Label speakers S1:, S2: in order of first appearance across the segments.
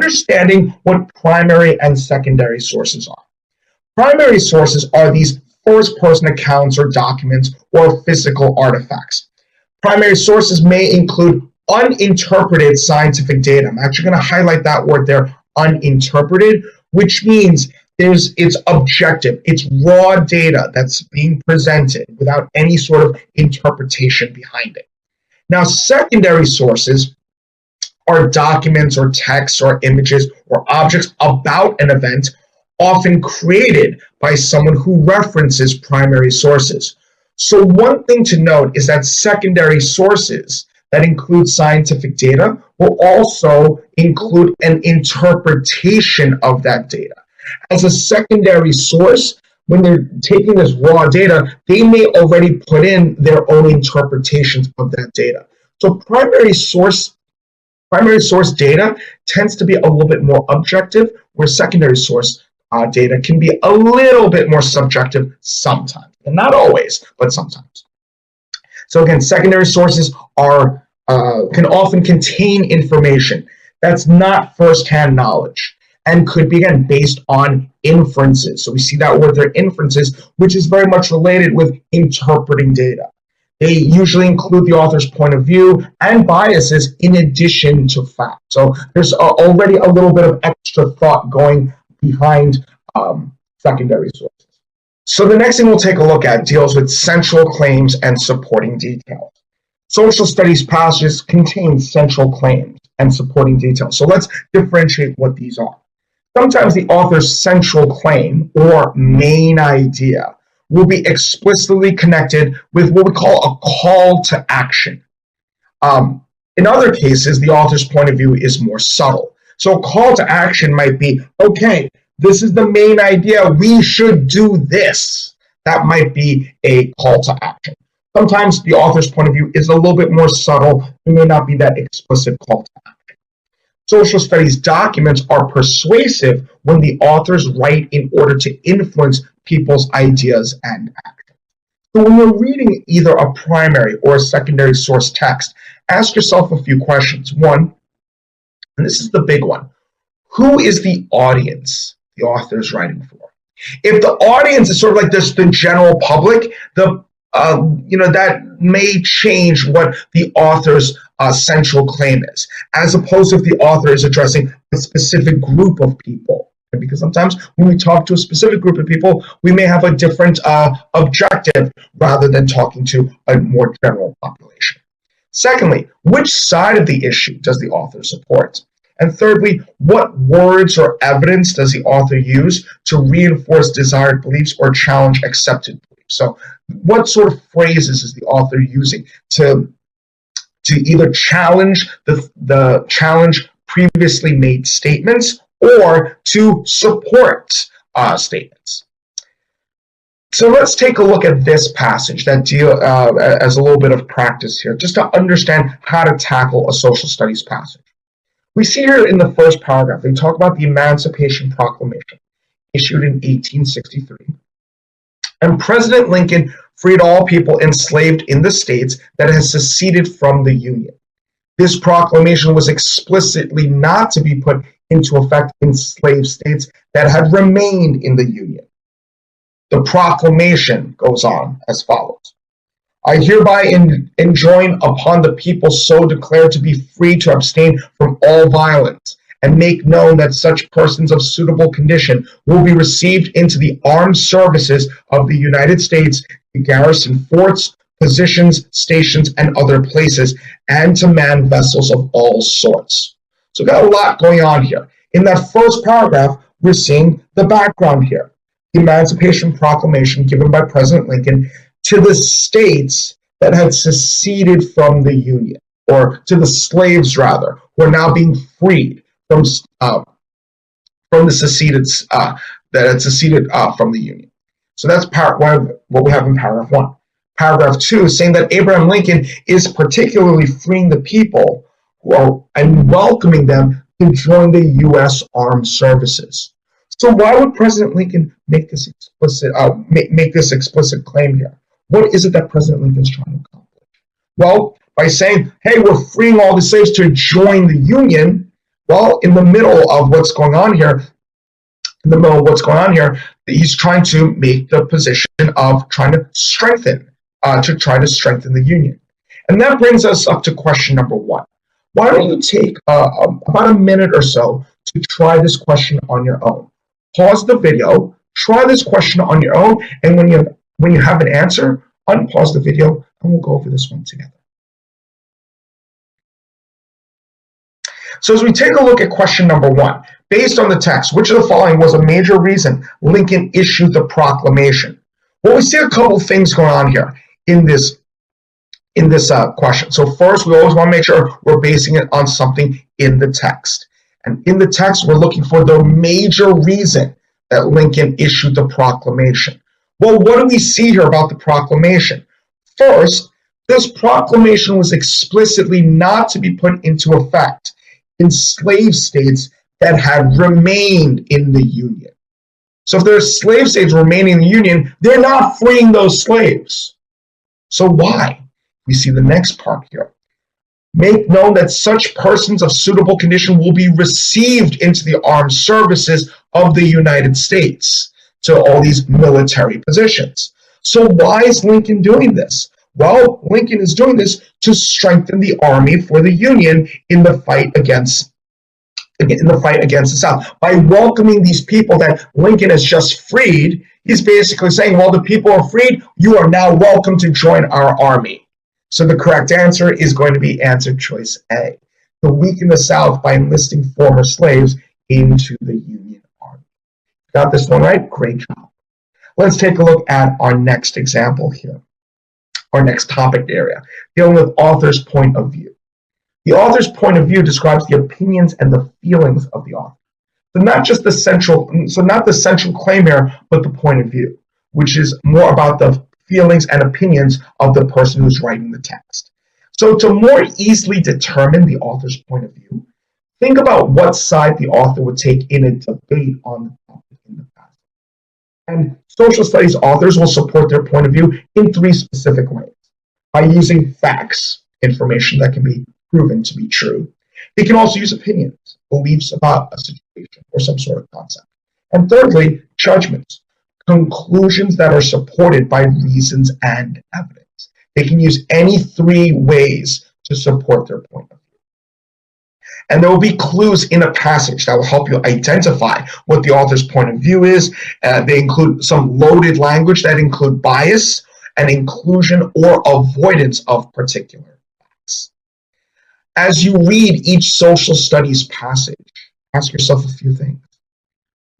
S1: understanding what primary and secondary sources are. Primary sources are these first-person accounts or documents or physical artifacts. Primary sources may include uninterpreted scientific data. I'm actually going to highlight that word there, uninterpreted, which means it's objective. It's raw data that's being presented without any sort of interpretation behind it. Now, secondary sources are documents or texts or images or objects about an event, often created by someone who references primary sources. So one thing to note is that secondary sources that include scientific data will also include an interpretation of that data. As a secondary source, when they're taking this raw data, they may already put in their own interpretations of that data. So primary source data tends to be a little bit more objective, where secondary source data can be a little bit more subjective sometimes, and not always, but sometimes. So again, secondary sources can often contain information that's not firsthand knowledge and could be, again, based on inferences. So we see that word there, inferences, which is very much related with interpreting data. They usually include the author's point of view and biases in addition to fact. So there's already a little bit of extra thought going behind secondary sources. So the next thing we'll take a look at deals with central claims and supporting details. Social studies passages contain central claims and supporting details. So let's differentiate what these are. Sometimes the author's central claim or main idea will be explicitly connected with what we call a call to action. In other cases, the author's point of view is more subtle. So a call to action might be, okay, this is the main idea, we should do this. That might be a call to action. Sometimes the author's point of view is a little bit more subtle. It may not be that explicit call to action. Social studies documents are persuasive when the authors write in order to influence people's ideas and actions. So when you're reading either a primary or a secondary source text, ask yourself a few questions. One, and this is the big one, who is the audience the author is writing for? If the audience is sort of like this, the general public, that may change what the author's central claim is, as opposed to if the author is addressing a specific group of people. Because sometimes when we talk to a specific group of people, we may have a different objective rather than talking to a more general population. Secondly, which side of the issue does the author support? And thirdly, what words or evidence does the author use to reinforce desired beliefs or challenge accepted beliefs? So what sort of phrases is the author using to either challenge the challenge previously made statements or to support statements? So let's take a look at this passage that deal as a little bit of practice here, just to understand how to tackle a social studies passage. We see here in the first paragraph, they talk about the Emancipation Proclamation, issued in 1863. And President Lincoln freed all people enslaved in the states that had seceded from the Union. This proclamation was explicitly not to be put into effect in slave states that had remained in the Union. The proclamation goes on as follows. I hereby enjoin upon the people so declared to be free to abstain from all violence, and make known that such persons of suitable condition will be received into the armed services of the United States to garrison forts, positions, stations, and other places, and to man vessels of all sorts. So we've got a lot going on here. In that first paragraph, we're seeing the background here. The Emancipation Proclamation given by President Lincoln to the states that had seceded from the Union, or to the slaves, rather, who are now being freed from the seceded, that had seceded from the Union. So that's what we have in paragraph 1. Paragraph 2 is saying that Abraham Lincoln is particularly freeing the people and welcoming them to join the U.S. Armed Services. So why would President Lincoln make this explicit claim here? What is it that President Lincoln's trying to accomplish? Well, by saying, hey, we're freeing all the slaves to join the Union, Well, in the middle of what's going on here, he's trying to make the position of trying to strengthen the union. And that brings us up to question number one. Why don't you take about a minute or so to try this question on your own? Pause the video, try this question on your own, and when you have an answer, unpause the video, and we'll go over this one together. So as we take a look at question number one, based on the text, which of the following was a major reason Lincoln issued the proclamation? Well, we see a couple things going on here in this question. So first, we always want to make sure we're basing it on something in the text. And in the text, we're looking for the major reason that Lincoln issued the proclamation. Well, what do we see here about the proclamation? First, this proclamation was explicitly not to be put into effect in slave states that had remained in the Union. So if there's slave states remaining in the Union, they're not freeing those slaves. So why? We see the next part here. Make known that such persons of suitable condition will be received into the armed services of the United States, to all these military positions. So why is Lincoln doing this? Well, Lincoln is doing this to strengthen the army for the Union in the fight against the South. By welcoming these people that Lincoln has just freed, he's basically saying, well, the people are freed, you are now welcome to join our army. So the correct answer is going to be answer choice A, to weaken the South by enlisting former slaves into the Union Army. Got this one right? Great job. Let's take a look at our next example here, our next topic area, dealing with author's point of view. The author's point of view describes the opinions and the feelings of the author. So not the central claim here, but the point of view, which is more about the feelings and opinions of the person who's writing the text. So to more easily determine the author's point of view, think about what side the author would take in a debate on the topic in the past. And social studies authors will support their point of view in three specific ways. By using facts, information that can be proven to be true. They can also use opinions, beliefs about a situation or some sort of concept. And thirdly, judgments, conclusions that are supported by reasons and evidence. They can use any three ways to support their point of view. And there will be clues in a passage that will help you identify what the author's point of view is. They include some loaded language that include bias and inclusion or avoidance of particular facts. As you read each social studies passage, ask yourself a few things.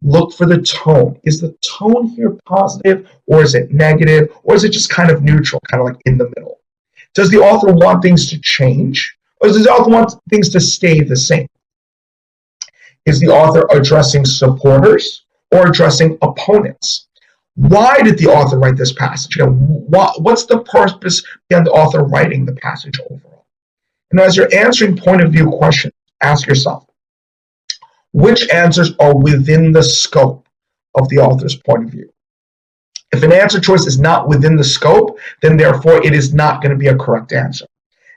S1: Look for the tone. Is the tone here positive, or is it negative, or is it just kind of neutral, kind of like in the middle? Does the author want things to change, or does the author want things to stay the same? Is the author addressing supporters or addressing opponents? Why did the author write this passage? What's the purpose behind the author writing the passage overall? And as you're answering point of view questions, ask yourself, which answers are within the scope of the author's point of view? If an answer choice is not within the scope, then therefore it is not going to be a correct answer.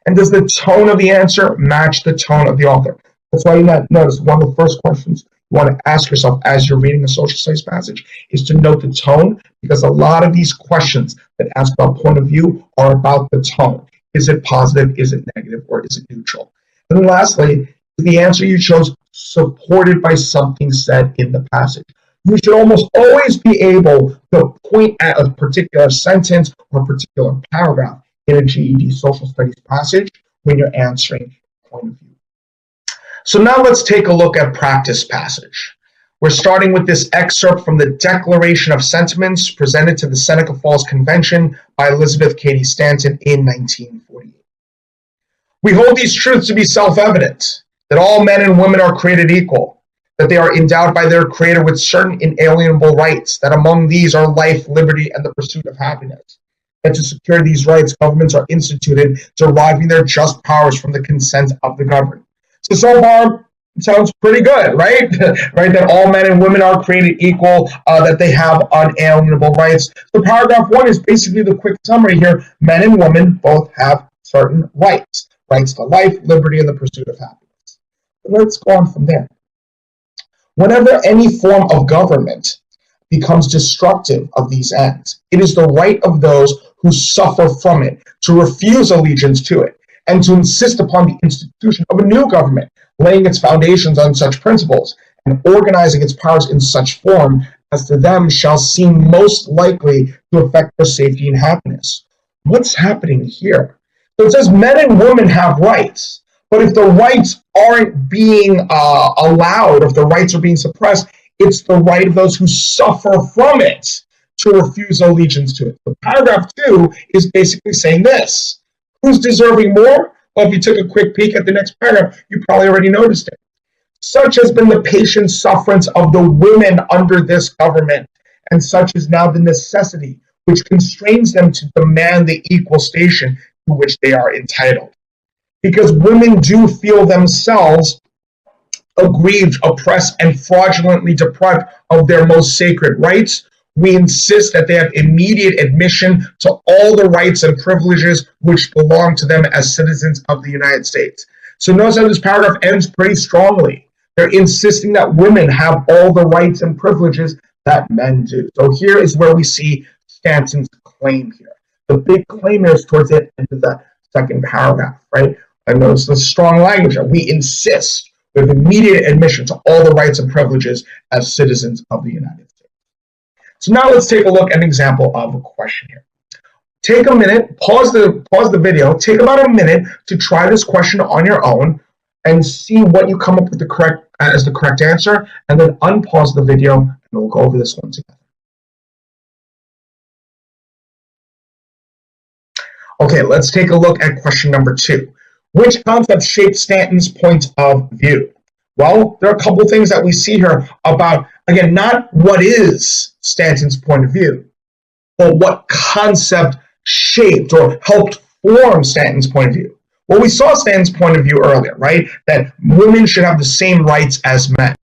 S1: And does the tone of the answer match the tone of the author? That's why you notice one of the first questions you want to ask yourself as you're reading a social studies passage is to note the tone, because a lot of these questions that ask about point of view are about the tone. Is it positive, is it negative, or is it neutral? And then lastly, is the answer you chose supported by something said in the passage? You should almost always be able to point at a particular sentence or a particular paragraph in a GED social studies passage when you're answering point of view. So now let's take a look at practice passage. We're starting with this excerpt from the Declaration of Sentiments presented to the Seneca Falls Convention by Elizabeth Cady Stanton in 1948. We hold these truths to be self-evident, that all men and women are created equal, that they are endowed by their Creator with certain inalienable rights, that among these are life, liberty, and the pursuit of happiness. That to secure these rights, governments are instituted, deriving their just powers from the consent of the governed. So far, it sounds pretty good, right? Right, that all men and women are created equal, that they have unalienable rights. So paragraph 1 is basically the quick summary here. Men and women both have certain rights. Rights to life, liberty, and the pursuit of happiness. Let's go on from there. Whenever any form of government becomes destructive of these ends, it is the right of those who suffer from it to refuse allegiance to it and to insist upon the institution of a new government, laying its foundations on such principles and organizing its powers in such form as to them shall seem most likely to affect their safety and happiness. What's happening here? So it says men and women have rights, but if the rights aren't being allowed, if the rights are being suppressed, it's the right of those who suffer from it to refuse allegiance to it. So paragraph 2 is basically saying this. Who's deserving more? Well, if you took a quick peek at the next paragraph, you probably already noticed it. Such has been the patient sufferance of the women under this government, and such is now the necessity which constrains them to demand the equal station to which they are entitled. Because women do feel themselves aggrieved, oppressed, and fraudulently deprived of their most sacred rights, we insist that they have immediate admission to all the rights and privileges which belong to them as citizens of the United States. So notice how this paragraph ends pretty strongly. They're insisting that women have all the rights and privileges that men do. So here is where we see Stanton's claim here. The big claim is towards the end of that second paragraph, right? And notice the strong language. We insist with immediate admission to all the rights and privileges as citizens of the United States. So now let's take a look at an example of a question here. Take a minute, pause the video, take about a minute to try this question on your own and see what you come up with the correct answer, and then unpause the video and we'll go over this one together. Okay, let's take a look at question number 2. Which concept shaped Stanton's point of view? Well, there are a couple things that we see here about, again, not what is Stanton's point of view, but what concept shaped or helped form Stanton's point of view. Well, we saw Stanton's point of view earlier, right? That women should have the same rights as men.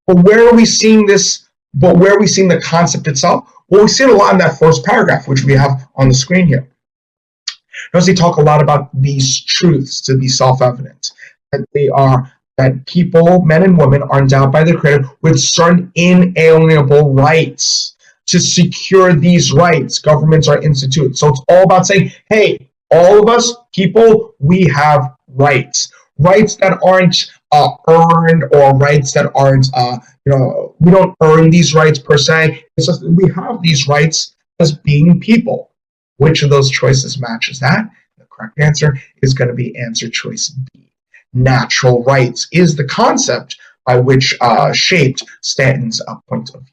S1: But where are we seeing this? But where are we seeing the concept itself? Well, we see it a lot in that first paragraph, which we have on the screen here. Notice they talk a lot about these truths to be self-evident, that people, men and women, are endowed by the Creator with certain inalienable rights. To secure these rights, governments are instituted. So it's all about saying, hey, all of us, people, we have rights. Rights that aren't earned, or rights that aren't, we don't earn these rights per se. It's just we have these rights as being people. Which of those choices matches that? The correct answer is going to be answer choice B. Natural rights is the concept by which shaped Stanton's point of view.